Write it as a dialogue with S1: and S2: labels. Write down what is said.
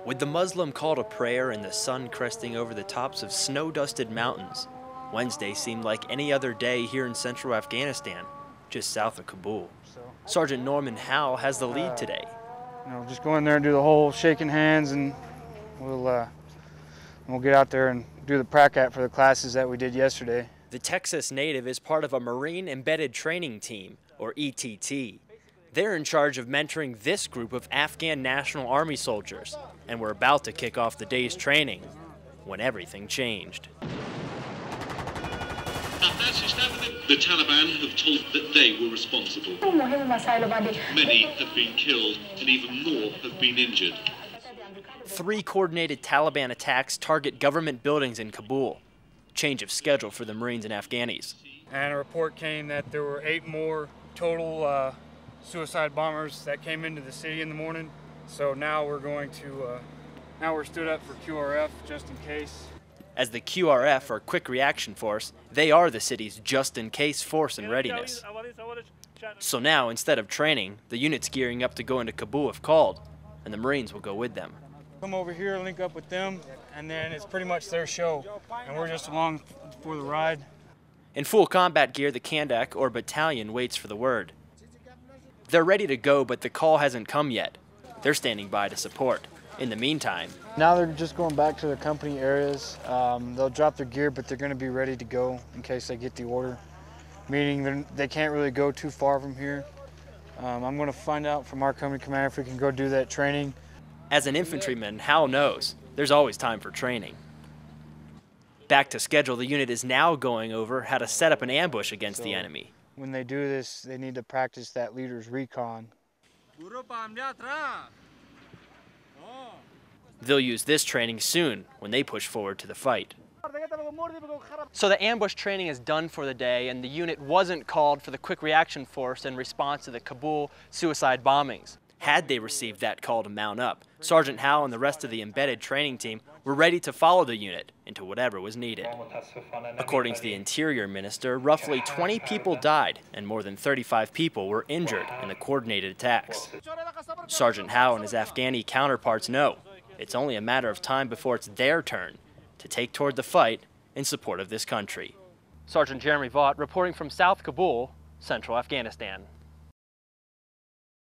S1: With the Muslim call to prayer and the sun cresting over the tops of snow-dusted mountains, Wednesday seemed like any other day here in central Afghanistan, just south of Kabul. Sergeant Norman Howell has the lead today.
S2: Just go in there and do the whole shaking hands, and we'll get out there and do the prac-at for the classes that we did yesterday.
S1: The Texas native is part of a Marine Embedded Training Team, or ETT. They're in charge of mentoring this group of Afghan National Army soldiers, and we're about to kick off the day's training when everything changed.
S3: The Taliban have told that they were responsible. Many have been killed and even more have been injured.
S1: 3 coordinated Taliban attacks target government buildings in Kabul. Change of schedule for the Marines and Afghanis.
S2: And a report came that there were 8 more total suicide bombers that came into the city in the morning. So now we're going to, now we're stood up for QRF just in case.
S1: As the QRF, or Quick Reaction Force, they are the city's just-in-case force and readiness. So now, instead of training, the unit's gearing up to go into Kabul if called, and the Marines will go with them.
S2: Come over here, link up with them, and then it's pretty much their show, and we're just along for the ride.
S1: In full combat gear, the Kandak, or battalion, waits for the word. They're ready to go, but the call hasn't come yet. They're standing by to support. In the meantime,
S2: now they're just going back to their company areas. They'll drop their gear, but they're going to be ready to go in case they get the order, meaning they can't really go too far from here. I'm going to find out from our company commander if we can go do that training.
S1: As an infantryman, Hal knows there's always time for training. Back to schedule, the unit is now going over how to set up an ambush against the enemy.
S2: When they do this, they need to practice that leader's recon.
S1: They'll use this training soon when they push forward to the fight. So the ambush training is done for the day, and the unit wasn't called for the Quick Reaction Force in response to the Kabul suicide bombings. Had they received that call to mount up, Sergeant Howell and the rest of the embedded training team were ready to follow the unit into whatever was needed. According to the Interior Minister, roughly 20 people died and more than 35 people were injured in the coordinated attacks. Sergeant Howell and his Afghani counterparts know it's only a matter of time before it's their turn to take toward the fight in support of this country. Sergeant Jeremy Vought reporting from South Kabul, central Afghanistan.